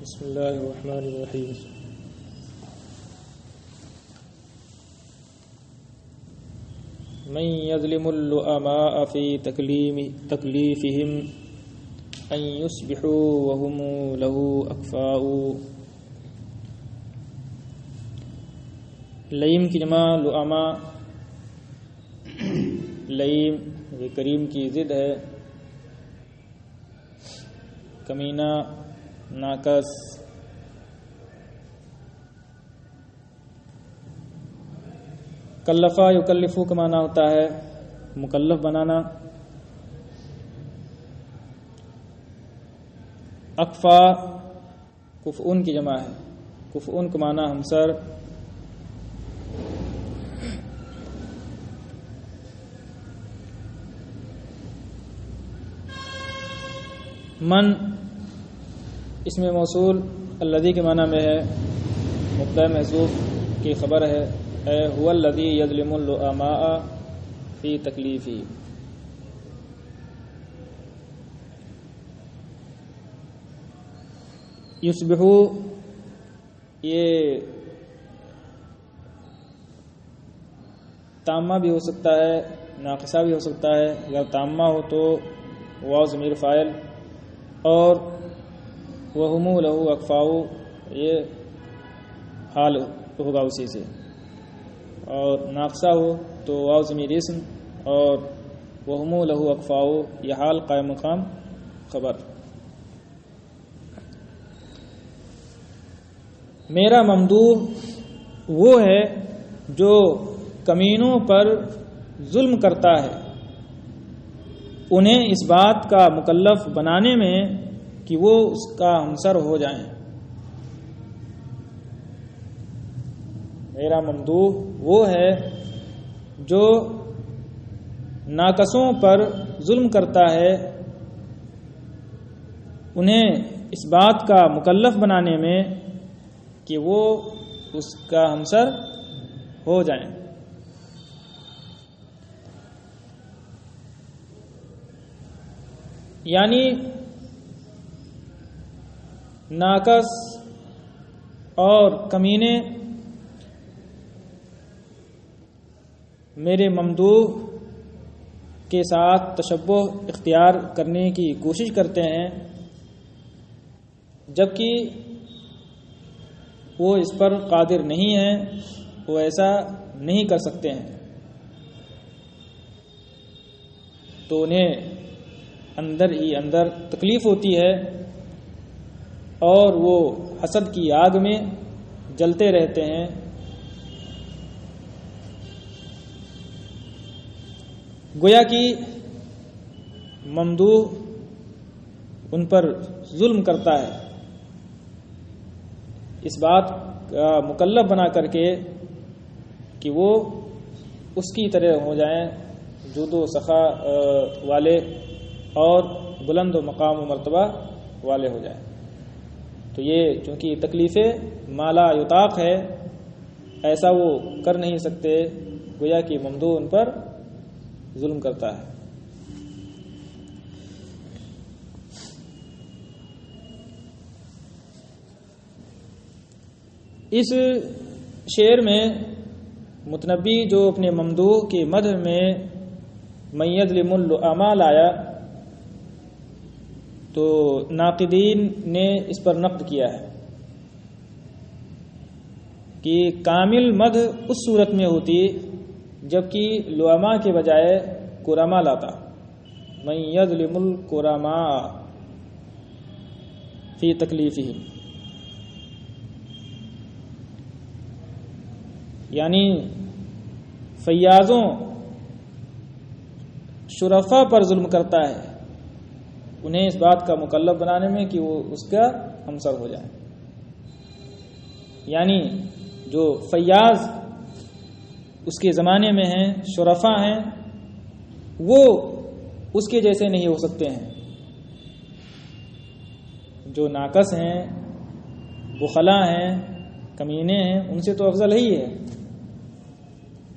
بسم اللہ الرحمن الرحیم. من یظلم اللؤماء فی تکلیفہم ان یصبحوا وهم له اکفاء. لئیم کی جمع لؤما. لئیم یہ کریم کی ضد ہے. کمینہ، ناقص. کلفہ یکلفو کا معنی ہوتا ہے مکلف بنانا. اکفا کفؤن کی جمع ہے. کفؤن کا معنی ہمسر. من اس میں موصول الذی کے معنی میں ہے. مبتدا محذوف کی خبر ہے. هو الذی یظلم اللؤماء فی تکلیفی. یصبحو یہ تامہ بھی ہو سکتا ہے، ناقصہ بھی ہو سکتا ہے. اگر تامہ ہو تو واو ضمیر فاعل، اور وَهُمُ لَهُ أَكْفَاءُ یہ حال ہوگا اسی سے. اور ناقصہ ہو تو واو ضمیر اسم، اور وَهُمُ لَهُ أَكْفَاءُ یہ حال قائم مقام خبر. میرا ممدوح وہ ہے جو کمینوں پر ظلم کرتا ہے، انہیں اس بات کا مکلف بنانے میں کہ وہ اس کا ہمسر ہو جائیں. میرا ممدوح وہ ہے جو ناقصوں پر ظلم کرتا ہے، انہیں اس بات کا مکلف بنانے میں کہ وہ اس کا ہمسر ہو جائیں. یعنی ناقص اور کمینے میرے ممدوح کے ساتھ تشبہ اختیار کرنے کی کوشش کرتے ہیں، جبکہ وہ اس پر قادر نہیں ہیں، وہ ایسا نہیں کر سکتے ہیں. تو انہیں اندر ہی اندر تکلیف ہوتی ہے اور وہ حسد کی آگ میں جلتے رہتے ہیں. گویا کہ ممدوح ان پر ظلم کرتا ہے، اس بات کا مکلف بنا کر کے کہ وہ اس کی طرح ہو جائیں، جود و سخا والے اور بلند و مقام و مرتبہ والے ہو جائیں. تو یہ چونکہ تکلیف مالا یطاق ہے، ایسا وہ کر نہیں سکتے. گویا کہ ممدوح ان پر ظلم کرتا ہے. اس شعر میں متنبی جو اپنے ممدوح کے مدح میں من یظلم اللؤماء لایا، تو ناقدین نے اس پر نقد کیا ہے کہ کامل مدح اس صورت میں ہوتی جبکہ لؤماء کے بجائے کرما لاتا. من یظلم الکرماء فی تکلیفہم، یعنی فیاضوں شرفا پر ظلم کرتا ہے، انہیں اس بات کا مکلف بنانے میں کہ وہ اس کا ہمسر ہو جائے. یعنی جو فیاض اس کے زمانے میں ہیں، شرفا ہیں، وہ اس کے جیسے نہیں ہو سکتے ہیں. جو ناقص ہیں، بخلا ہیں، کمینے ہیں، ان سے تو افضل ہی ہے،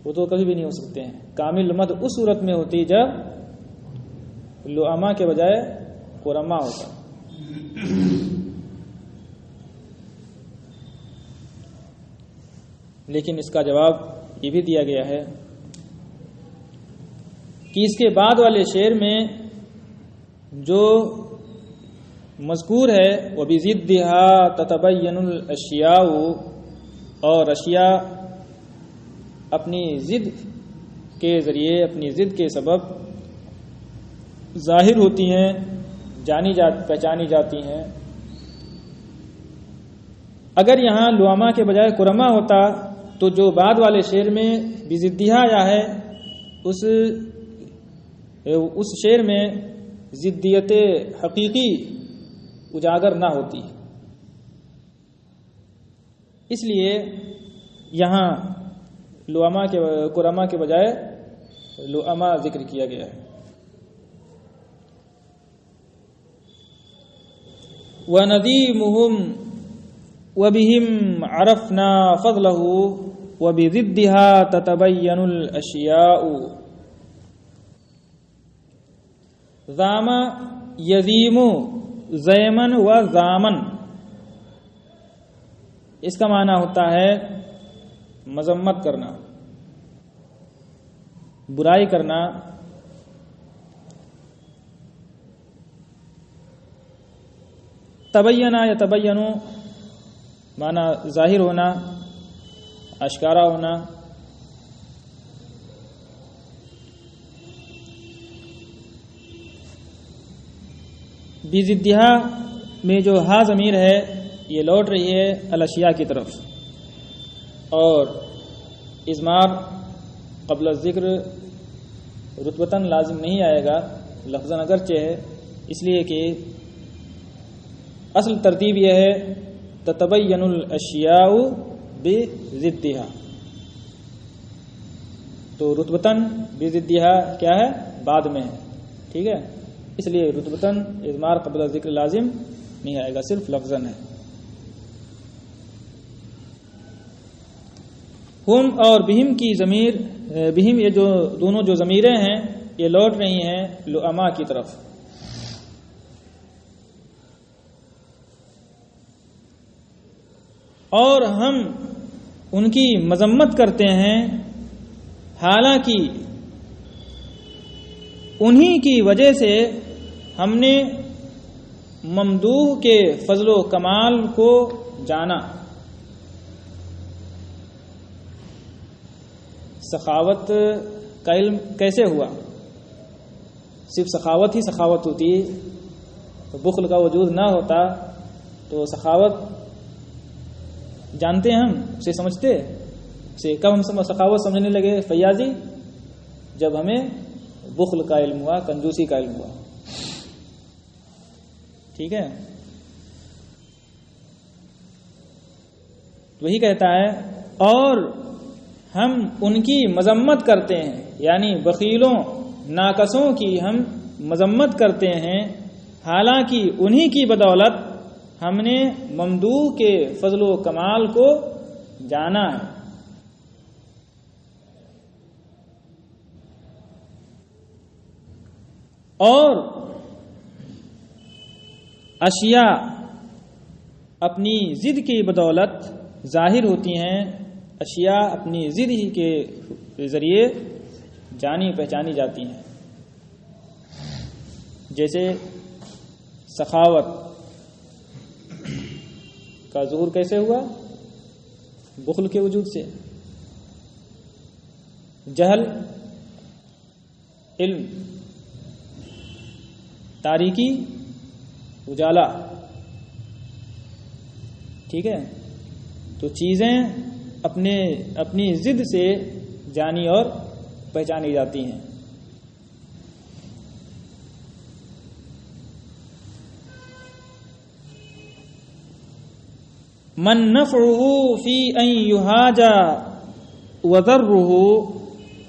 وہ تو کبھی بھی نہیں ہو سکتے ہیں. کامل مد اس صورت میں ہوتی جب لؤماء کے بجائے کرما ہوتا. لیکن اس کا جواب یہ بھی دیا گیا ہے کہ اس کے بعد والے شعر میں جو مذکور ہے وہ بِضِدِّهَا تَتَبَيَّنُ الْأَشْيَاءُ، اور اشیاء اپنی ضد کے ذریعے، اپنی ضد کے سبب ظاہر ہوتی ہیں، پہچانی جاتی ہیں۔ اگر یہاں لؤما کے بجائے کرما ہوتا تو جو بعد والے شعر میں بِضِدِّهَا آیا ہے اس شعر میں ضدیت حقیقی اجاگر نہ ہوتی، اس لیے یہاں کرما کے بجائے لؤما ذکر کیا گیا ہے۔ وَنَدِيمُهُمْ وَبِهِمْ عَرَفْنَا فَضْلَهُ وَبِضِدِّهَا تَتَبَيَّنُ الْأَشْيَاءُ۔ ذام یزیم زیمن و زامن، اس کا معنی ہوتا ہے مذمت کرنا، برائی کرنا۔ تبینہ یا تبینو معنی ظاہر ہونا، اشکارا ہونا۔ بِضِدِّهَا میں جو ہا ضمیر ہے یہ لوٹ رہی ہے الاشیاء کی طرف، اور اضمار قبل الذکر رتبتاً لازم نہیں آئے گا، لفظاً اگرچہ ہے، اس لیے کہ اصل ترتیب یہ ہے تتبین الاشیاء بِضِدِّهَا، تو رتبتاً بِضِدِّهَا کیا ہے؟ بعد میں ہے، ٹھیک ہے، اس لیے رتبتاً اضمار قبل ذکر لازم نہیں آئے گا، صرف لفظاً ہے۔ ہم اور بہم کی ضمیر، بہم یہ جو دونوں جو ضمیریں ہیں یہ لوٹ رہی ہیں لؤما کی طرف۔ اور ہم ان کی مذمت کرتے ہیں، حالانکہ انہی کی وجہ سے ہم نے ممدوح کے فضل و کمال کو جانا۔ سخاوت کا علم کیسے ہوا؟ صرف سخاوت ہی سخاوت ہوتی تو بخل کا وجود نہ ہوتا، تو سخاوت جانتے ہیں ہم، اسے سمجھتے اسے کب ہم سخاوت سمجھنے لگے فیاضی؟ جب ہمیں بخل کا علم ہوا، کنجوسی کا علم ہوا، ٹھیک ہے۔ وہی کہتا ہے اور ہم ان کی مذمت کرتے ہیں، یعنی بخیلوں ناقصوں کی ہم مذمت کرتے ہیں، حالانکہ انہی کی بدولت ہم نے ممدوح کے فضل و کمال کو جانا ہے۔ اور اشیاء اپنی ضد کی بدولت ظاہر ہوتی ہیں، اشیاء اپنی ضد ہی کے ذریعے جانی پہچانی جاتی ہیں۔ جیسے سخاوت کا ظہور کیسے ہوا؟ بخل کے وجود سے۔ جہل، علم، تاریکی، اجالا، ٹھیک ہے، تو چیزیں اپنی ضد سے جانی اور پہچانی جاتی ہیں۔ من نفعه فی ان یحاجا وضره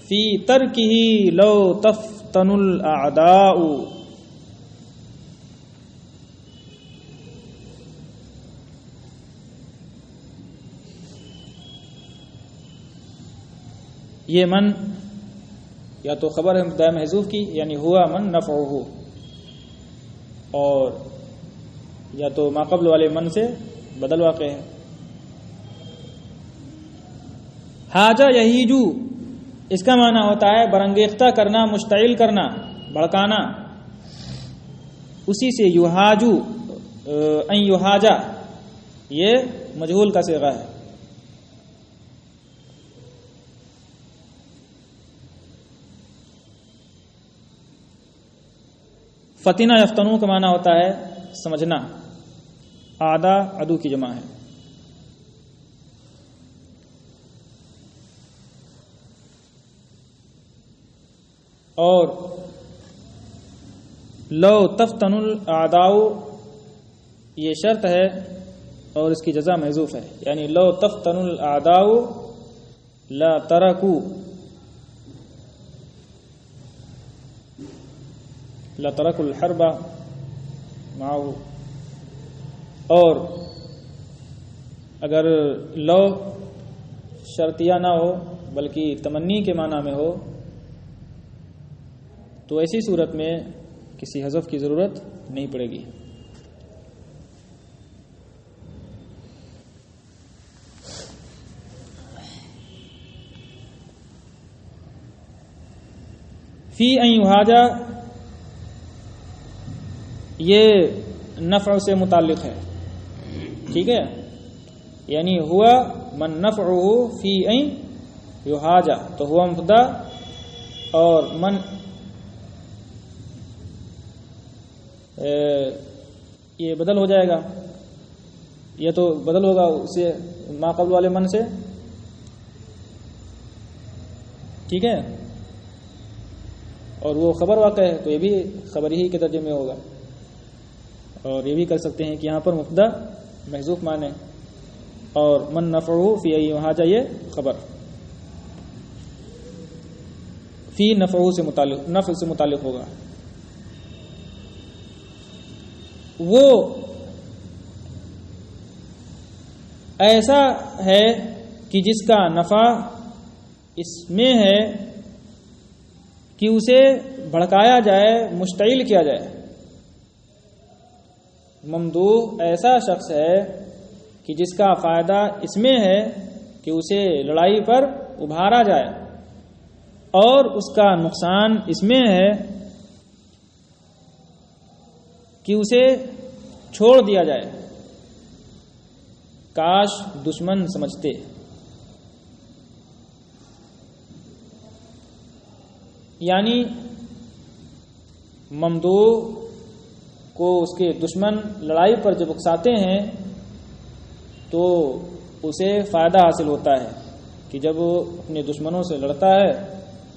فی ترکه لو تفتن الاعداء۔ یہ من یا تو خبر ہے مبتدا محذوف کی، یعنی ہوا من نفعه، اور یا تو ما قبل والے من سے بدل واقع ہے۔ حاجہ یہیجو اس کا معنی ہوتا ہے برانگیختہ کرنا، مشتعل کرنا، بھڑکانا. اسی سے یحاجو ان یحاجا یہ مجہول کا صیغہ ہے. فتنہ یفتنو کا معنی ہوتا ہے سمجھنا. اعداء عدو کی جمع ہے. اور لو تفتن الاعداء یہ شرط ہے اور اس کی جزا محذوف ہے، یعنی لو تفتن الاعداء لا ترکو الحرب معه. اور اگر لو شرطیہ نہ ہو بلکہ تمنی کے معنی میں ہو تو ایسی صورت میں کسی حذف کی ضرورت نہیں پڑے گی. فی ان یحاجا یہ نفع سے متعلق ہے، ٹھیک ہے، یعنی ہوا من نفعه فی ان یحاجا تو ہوا مبتدا اور من یہ بدل ہو جائے گا، یہ تو بدل ہوگا اس سے ما قبل والے من سے، ٹھیک ہے، اور وہ خبر واقع ہے تو یہ بھی خبر ہی کے درجے میں ہوگا. اور یہ بھی کر سکتے ہیں کہ یہاں پر مبتدا محذوف مانے اور من نفعه فی ان یحاجا یہ خبر فی نفعه سے متعلق، نفع سے متعلق ہوگا. وہ ایسا ہے کہ جس کا نفع اس میں ہے کہ اسے بھڑکایا جائے، مشتعل کیا جائے. ممدوح ایسا شخص ہے کہ جس کا فائدہ اس میں ہے کہ اسے لڑائی پر ابھارا جائے، اور اس کا نقصان اس میں ہے کہ اسے چھوڑ دیا جائے. کاش دشمن سمجھتے. یعنی ممدوح کو اس کے دشمن لڑائی پر جب اکساتے ہیں تو اسے فائدہ حاصل ہوتا ہے کہ جب وہ اپنے دشمنوں سے لڑتا ہے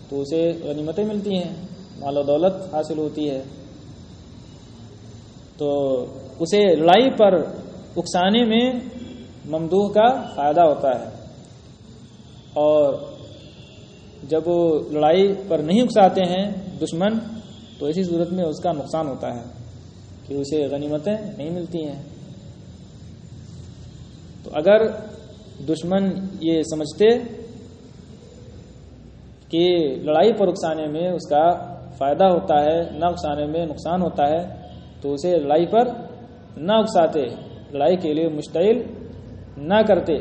تو اسے غنیمتیں ملتی ہیں، مال و دولت حاصل ہوتی ہے. تو اسے لڑائی پر اکسانے میں ممدوح کا فائدہ ہوتا ہے، اور جب وہ لڑائی پر نہیں اکساتے ہیں دشمن تو ایسی صورت میں اس کا نقصان ہوتا ہے کہ اسے غنیمتیں نہیں ملتی ہیں. تو اگر دشمن یہ سمجھتے کہ لڑائی پر اکسانے میں اس کا فائدہ ہوتا ہے، نہ اکسانے میں نقصان ہوتا ہے، تو اسے لڑائی پر نہ اکساتے، لڑائی کے لیے مشتعل نہ کرتے،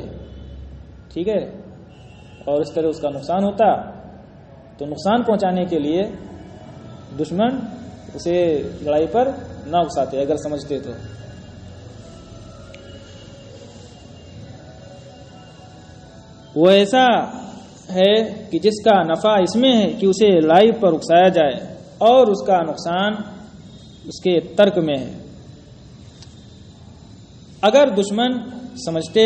ٹھیک ہے، اور اس طرح اس کا نقصان ہوتا. تو نقصان پہنچانے کے لیے دشمن اسے لڑائی پر نہ اکساتے اگر سمجھتے تو. وہ ایسا ہے کہ جس کا نفع اس میں ہے کہ اسے لڑائی پر اکسایا جائے اور اس کا نقصان اس کے ترک میں ہے. اگر دشمن سمجھتے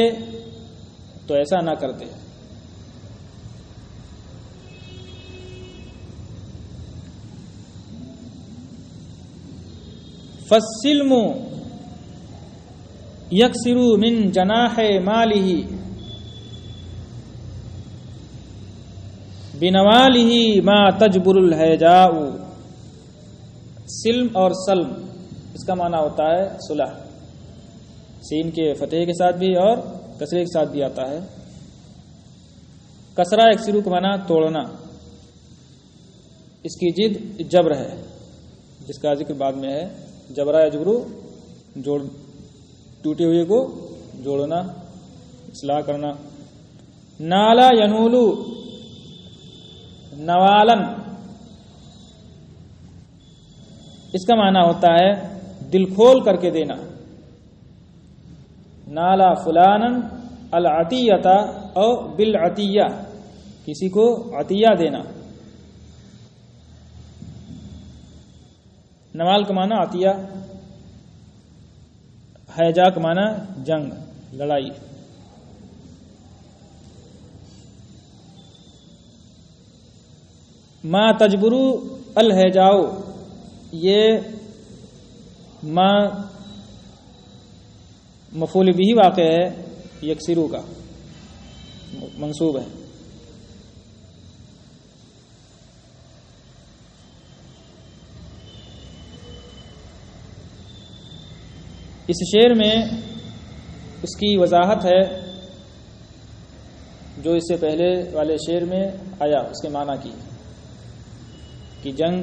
تو ایسا نہ کرتے. فالسلم یکسر من جناح مالہ بنوالہ ما تجبر الہیجاء. سلم اور سلم اس کا معنی ہوتا ہے صلح، سین کے فتح کے ساتھ بھی اور کسرے کے ساتھ بھی آتا ہے. کسرہ یکسر کا معنی توڑنا، اس کی جد جبر ہے جس کا ذکر بعد میں ہے. جبرا یجبرو ٹوٹے ہوئے کو جوڑنا، اصلاح کرنا. نالا ینولو نوالن، اس کا معنی ہوتا ہے دل کھول کر کے دینا. نالا فلانن العطیۃ او بالعطیہ، کسی کو عطیہ دینا. نوال کا معنی عطیہ، ہیجا کا معنی جنگ، لڑائی. ما تجبرو الہیجاؤ، یہ ما مفعول بھی واقع ہے، یکسرو کا منصوب ہے. اس شعر میں اس کی وضاحت ہے جو اس سے پہلے والے شعر میں آیا، اس کے معنی کی کہ جنگ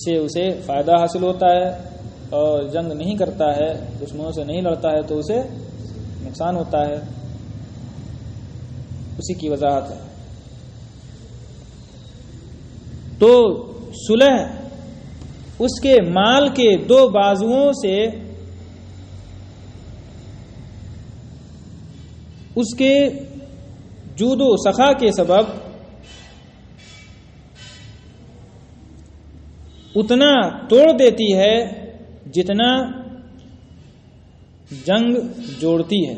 سے اسے فائدہ حاصل ہوتا ہے اور جنگ نہیں کرتا ہے، دشمنوں سے نہیں لڑتا ہے تو اسے نقصان ہوتا ہے. اسی کی وضاحت ہے. تو صلح اس کے مال کے دو بازوؤں سے اس کے جود و سخا کے سبب اتنا توڑ دیتی ہے جتنا جنگ جوڑتی ہے.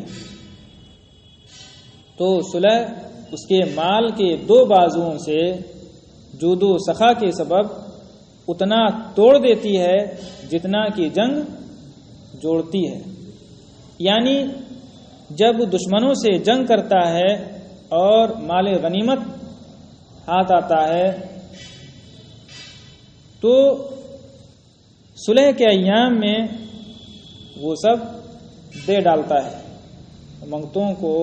تو صلح اس کے مال کے دو بازوؤں سے جود و سخا کے سبب اتنا توڑ دیتی ہے جتنا کہ جنگ جوڑتی ہے. یعنی جب دشمنوں سے جنگ کرتا ہے اور مال غنیمت ہاتھ آتا ہے تو صلح کے ایام میں وہ سب دے ڈالتا ہے، منگتوں کو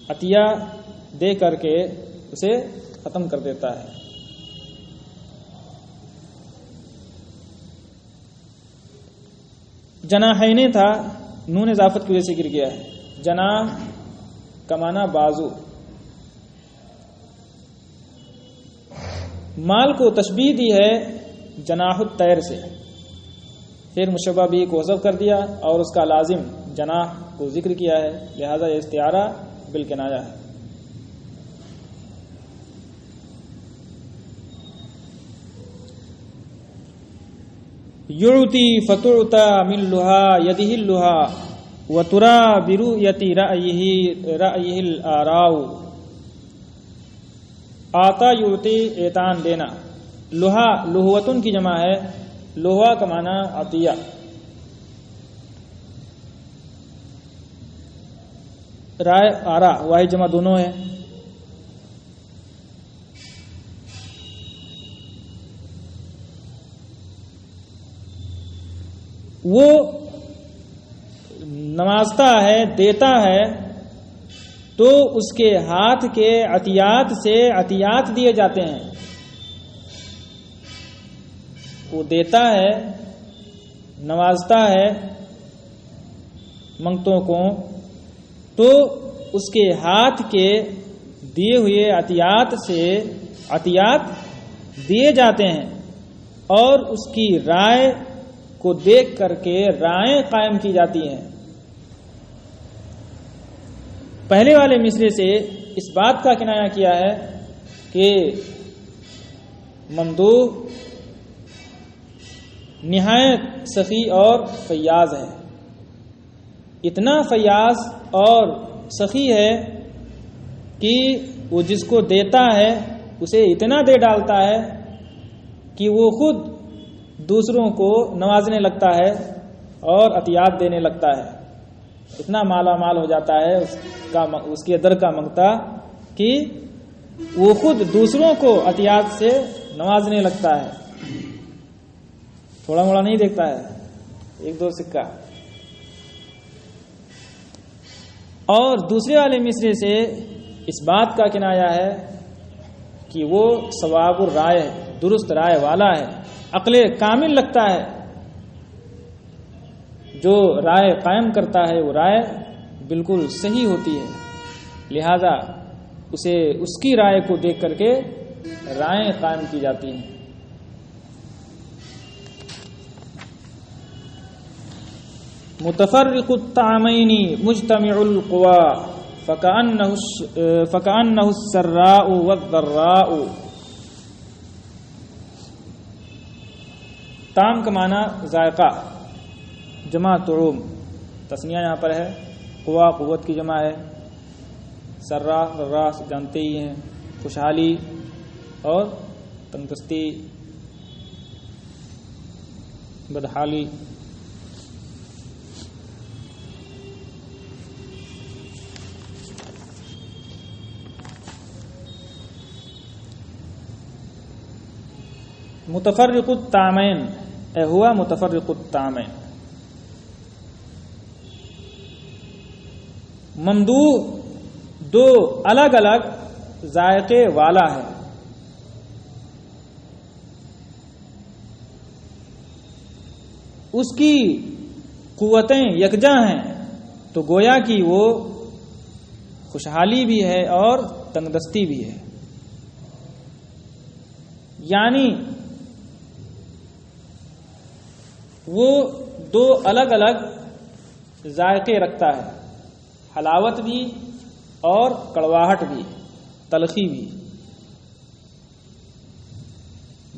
عطیہ دے کر کے اسے ختم کر دیتا ہے. جناحین تھا، نون اضافت کی وجہ سے گر گیا ہے. جناح کا معنی بازو. مال کو تشبیہ دی ہے جناح الطیر سے، پھر مشبہ بھی کو حذف کر دیا اور اس کا لازم جناح کو ذکر کیا ہے، لہذا یہ استعارہ بالکنایہ ہے. یعطی فتعطى من لها یدہ اللها وترى برؤیت رأیہ الآراء. آتا یعطی اعطان دینا. لوہا لہوتن کی جمع ہے، لوہا کا معنی عطیہ. رائے آرا واحد جمع دونوں ہے. وہ نوازتا ہے، دیتا ہے تو اس کے ہاتھ کے عطیات سے عطیات دیے جاتے ہیں. وہ دیتا ہے، نوازتا ہے منگتوں کو تو اس کے ہاتھ کے دیے ہوئے عطیات سے عطیات دیے جاتے ہیں اور اس کی رائے کو دیکھ کر کے رائیں قائم کی جاتی ہیں. پہلے والے مصرے سے اس بات کا کنایہ کیا ہے کہ ممدوح نہایت سخی اور فیاض ہے. اتنا فیاض اور سخی ہے کہ وہ جس کو دیتا ہے اسے اتنا دے ڈالتا ہے کہ وہ خود دوسروں کو نوازنے لگتا ہے اور عطیات دینے لگتا ہے. اتنا مالا مال ہو جاتا ہے اس کے در کا منگتا کہ وہ خود دوسروں کو عطیات سے نوازنے لگتا ہے. تھوڑا موڑا نہیں دیکھتا ہے، ایک دو سکہ. اور دوسرے والے مصرے سے اس بات کا کنایہ ہے کہ وہ صواب الرائے ہے، درست رائے والا ہے، عقل کامل لگتا ہے. جو رائے قائم کرتا ہے وہ رائے بالکل صحیح ہوتی ہے، لہذا اسے اس کی رائے کو دیکھ کر کے رائیں قائم کی جاتی ہیں۔ متفرق الطعمین مجتمع القوا فکأنہ السراء والضراء۔ طعم کا معنی ذائقہ، جمع طعوم، تثنیہ یہاں پر ہے، قوا قوت کی جمع ہے، سرا ررا جانتے ہی ہیں، خوشحالی اور تندرستی، بدحالی۔ متفرق الطعمین اے ہوا متفرق الطعمین، ممدوح دو الگ الگ ذائقے والا ہے، اس کی قوتیں یکجاں ہیں، تو گویا کہ وہ خوشحالی بھی ہے اور تندرستی بھی ہے، یعنی وہ دو الگ الگ ذائقے رکھتا ہے، حلاوت بھی اور کڑواہٹ بھی، تلخی بھی۔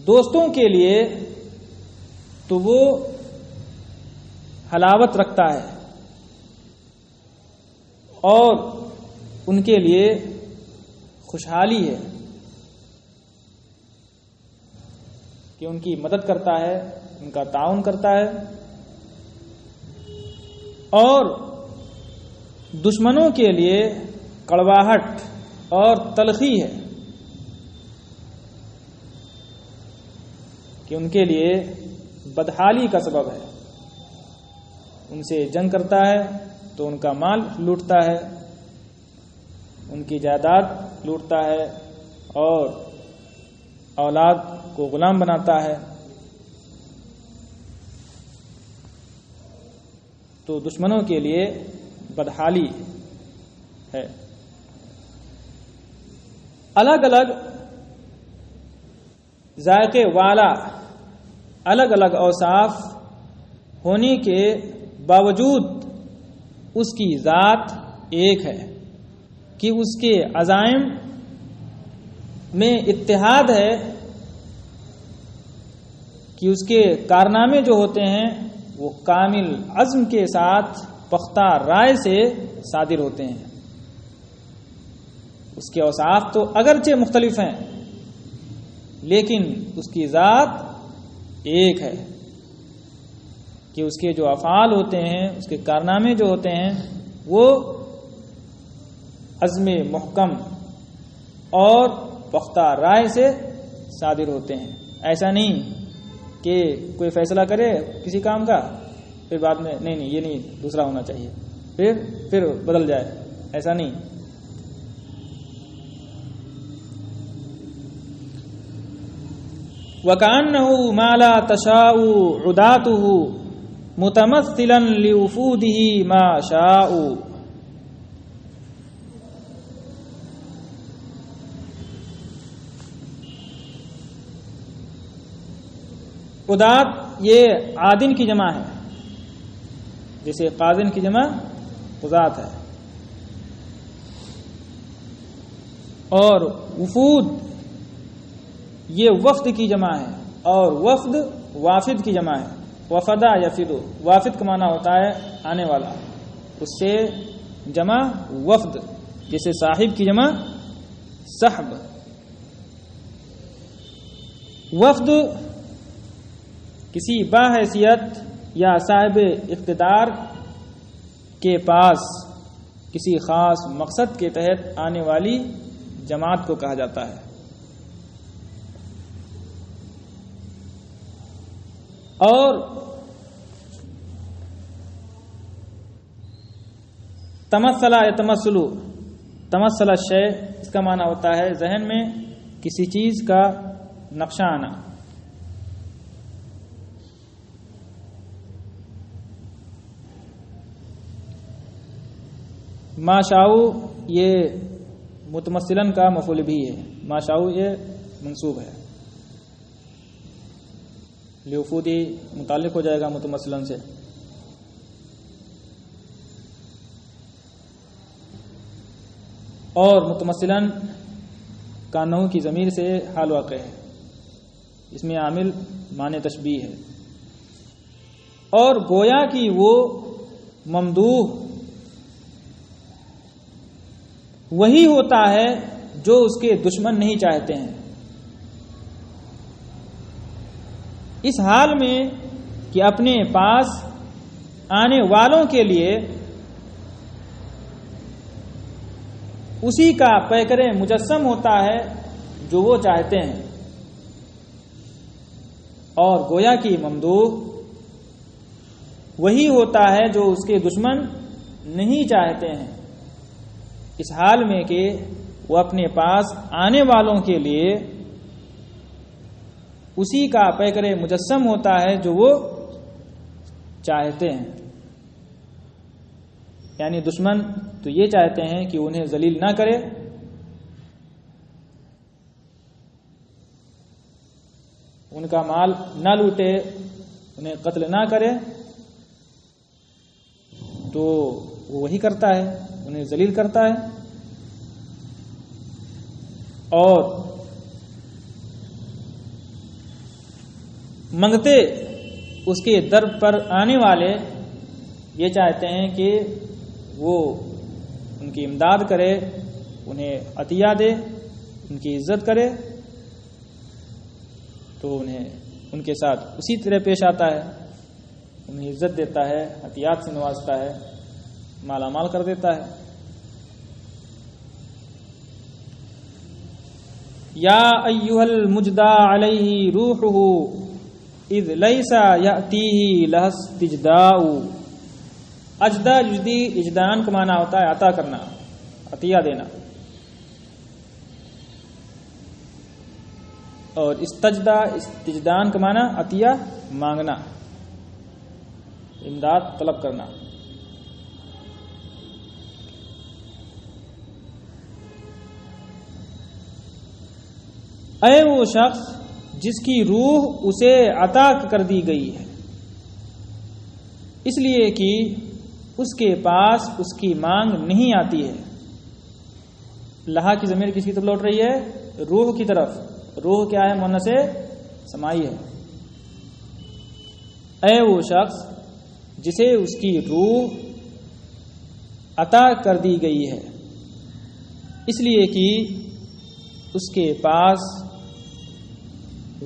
دوستوں کے لیے تو وہ حلاوت رکھتا ہے اور ان کے لیے خوشحالی ہے کہ ان کی مدد کرتا ہے، ان کا تعاون کرتا ہے، اور دشمنوں کے لیے کڑواہٹ اور تلخی ہے کہ ان کے لیے بدحالی کا سبب ہے، ان سے جنگ کرتا ہے تو ان کا مال لوٹتا ہے، ان کی جائیداد لوٹتا ہے اور اولاد کو غلام بناتا ہے، تو دشمنوں کے لیے بدحالی ہے۔ الگ الگ ذائقے والا، الگ الگ اوصاف ہونے کے باوجود اس کی ذات ایک ہے کہ اس کے عزائم میں اتحاد ہے، کہ اس کے کارنامے جو ہوتے ہیں وہ کامل عزم کے ساتھ پختہ رائے سے صادر ہوتے ہیں۔ اس کے اوصاف تو اگرچہ مختلف ہیں لیکن اس کی ذات ایک ہے کہ اس کے جو افعال ہوتے ہیں، اس کے کارنامے جو ہوتے ہیں، وہ عزم محکم اور پختہ رائے سے صادر ہوتے ہیں۔ ایسا نہیں کہ کوئی فیصلہ کرے کسی کام کا پھر بعد میں نہیں یہ نہیں دوسرا ہونا چاہیے، پھر بدل جائے، ایسا نہیں۔ وَكَأَنَّهُ مَا لَا تَشَاءُ عُدَاتُهُ مُتَمَثِّلًا لِوُفُودِهِ مَا شَاءُ۔ عدات یہ عادن کی جمع ہے، جیسے قاضن کی جمع قضات ہے، اور وفود یہ وفد کی جمع ہے، اور وفد وافد کی جمع ہے۔ وفدا یفدو، وافد کا معنی ہوتا ہے آنے والا، اس سے جمع وفد، جیسے صاحب کی جمع صحب۔ وفد کسی باحیثیت یا صاحب اقتدار کے پاس کسی خاص مقصد کے تحت آنے والی جماعت کو کہا جاتا ہے۔ اور تمثلا یا تمثل الشیء، اس کا معنی ہوتا ہے ذہن میں کسی چیز کا نقشہ آنا۔ ما شاؤ یہ متمثلاً کا مفعول بھی ہے، ما شاؤ یہ منصوب ہے، لوفودی متعلق ہو جائے گا متمثلاً سے. اور متمثلاً کانہو کی ضمیر سے حال واقع ہے، اس میں عامل معنی تشبیہ ہے. اور گویا کہ وہ ممدوح وہی ہوتا ہے جو اس کے دشمن نہیں چاہتے ہیں، اس حال میں کہ اپنے پاس آنے والوں کے لیے اسی کا پیکر مجسم ہوتا ہے جو وہ چاہتے ہیں. اور گویا کہ ممدوح وہی ہوتا ہے جو اس کے دشمن نہیں چاہتے ہیں، اس حال میں کہ وہ اپنے پاس آنے والوں کے لیے اسی کا پیکر مجسم ہوتا ہے جو وہ چاہتے ہیں. یعنی دشمن تو یہ چاہتے ہیں کہ انہیں ذلیل نہ کرے، ان کا مال نہ لوٹے، انہیں قتل نہ کرے، تو وہ وہی کرتا ہے، انہیں ذلیل کرتا ہے. اور منگتے اس کے در پر آنے والے یہ چاہتے ہیں کہ وہ ان کی امداد کرے، انہیں عطیہ دے، ان کی عزت کرے، تو انہیں ان کے ساتھ اسی طرح پیش آتا ہے، انہیں عزت دیتا ہے، عطیات سے نوازتا ہے، مالا مال کر دیتا ہے. یا ایھا المجدی علیہ روحہ اذ لیس یأتیہ لہ استجداء. اجدا جدی اجدان کا معنی ہوتا ہے عطا کرنا، عطیہ دینا. اور استجدان کا معنی عطیہ مانگنا، امداد طلب کرنا. اے وہ شخص جس کی روح اسے عطا کر دی گئی ہے، اس لیے کہ اس کے پاس اس کی مانگ نہیں آتی ہے. لہا کی ضمیر کس کی طرف لوٹ رہی ہے؟ روح کی طرف. روح کیا ہے؟ مؤنث سمائی ہے. اے وہ شخص جسے اس کی روح عطا کر دی گئی ہے، اس لیے کہ اس کے پاس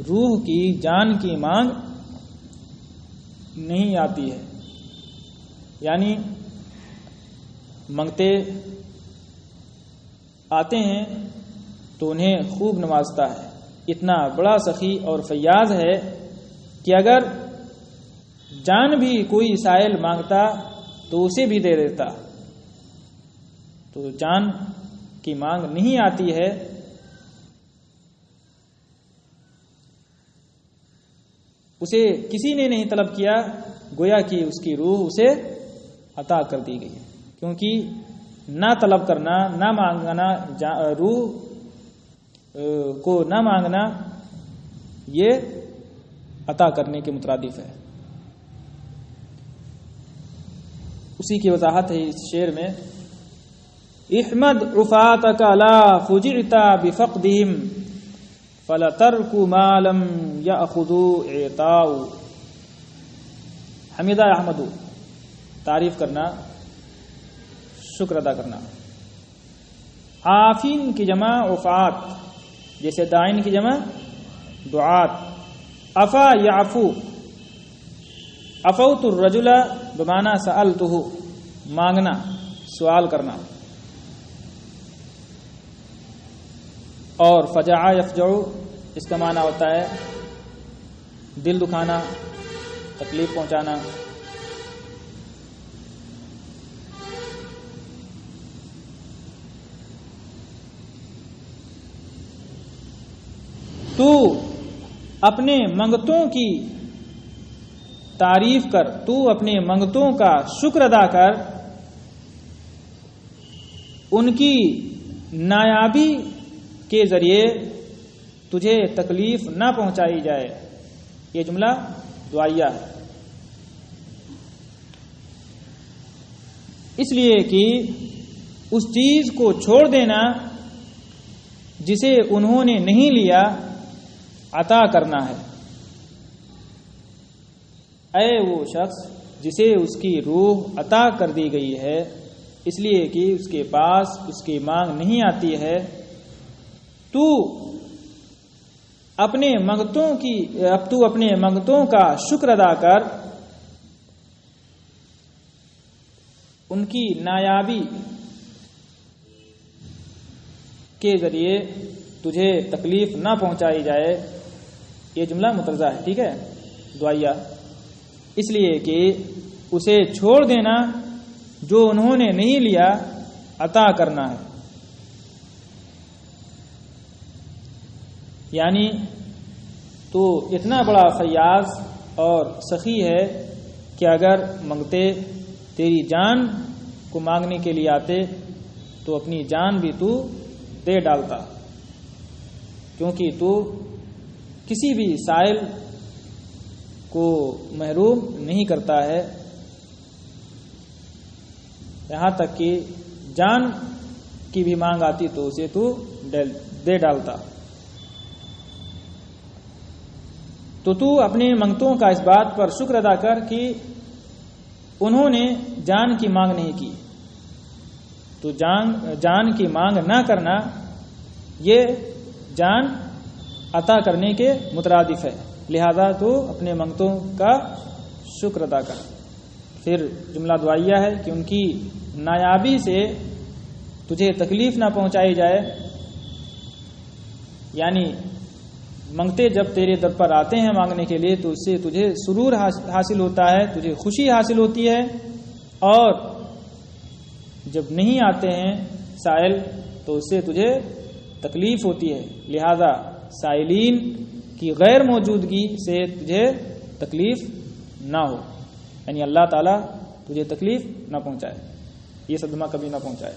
روح کی جان کی مانگ نہیں آتی ہے. یعنی منگتے آتے ہیں تو انہیں خوب نوازتا ہے. اتنا بڑا سخی اور فیاض ہے کہ اگر جان بھی کوئی سائل مانگتا تو اسے بھی دے دیتا. تو جان کی مانگ نہیں آتی ہے، اسے کسی نے نہیں طلب کیا، گویا کہ اس کی روح اسے عطا کر دی گئی. کیونکہ نہ طلب کرنا، نہ مانگنا، روح کو نہ مانگنا یہ عطا کرنے کے مترادف ہے. اسی کی وضاحت ہے اس شعر میں. احمد عفاتک لا فجعت بفقدہم فلترک ما لم یأخذوا اعطاء. حمیدہ احمد، تعریف کرنا، شکر ادا کرنا. عافین کی جمع عفات، جیسے داعین کی جمع دعات. عفا یعفو، عفوت الرجل بمعنی سألتہ، مانگنا، سوال کرنا. اور فجع یفجع اس کا معنی ہوتا ہے دل دکھانا، تکلیف پہنچانا. تو اپنے منگتوں کی تعریف کر، تو اپنے منگتوں کا شکر ادا کر، ان کی نایابی کے ذریعے تجھے تکلیف نہ پہنچائی جائے. یہ جملہ دعائیہ ہے، اس لیے کہ اس چیز کو چھوڑ دینا جسے انہوں نے نہیں لیا عطا کرنا ہے. اے وہ شخص جسے اس کی روح عطا کر دی گئی ہے اس لیے کہ اس کے پاس اس کی مانگ نہیں آتی ہے، تو اپنے منگتوں کا شکر ادا کر. ان کی نایابی کے ذریعے تجھے تکلیف نہ پہنچائی جائے. یہ جملہ مترجہ ہے، ٹھیک ہے، دعائیہ، اس لیے کہ اسے چھوڑ دینا جو انہوں نے نہیں لیا عطا کرنا ہے. یعنی تو اتنا بڑا فیاض اور سخی ہے کہ اگر منگتے تیری جان کو مانگنے کے لیے آتے تو اپنی جان بھی تو دے ڈالتا، کیونکہ تو کسی بھی سائل کو محروم نہیں کرتا ہے، یہاں تک کہ جان کی بھی مانگ آتی تو اسے تو دے ڈالتا. تو اپنے منگتوں کا اس بات پر شکر ادا کر کہ انہوں نے جان کی مانگ نہیں کی. تو جان کی مانگ نہ کرنا یہ جان عطا کرنے کے مترادف ہے، لہذا تو اپنے منگتوں کا شکر ادا کر. پھر جملہ دعائیہ ہے کہ ان کی نایابی سے تجھے تکلیف نہ پہنچائی جائے. یعنی منگتے جب تیرے در پر آتے ہیں مانگنے کے لیے تو اس سے تجھے سرور حاصل ہوتا ہے، تجھے خوشی حاصل ہوتی ہے، اور جب نہیں آتے ہیں سائل تو اس سے تجھے تکلیف ہوتی ہے. لہذا سائلین کی غیر موجودگی سے تجھے تکلیف نہ ہو، یعنی اللہ تعالیٰ تجھے تکلیف نہ پہنچائے، یہ صدمہ کبھی نہ پہنچائے.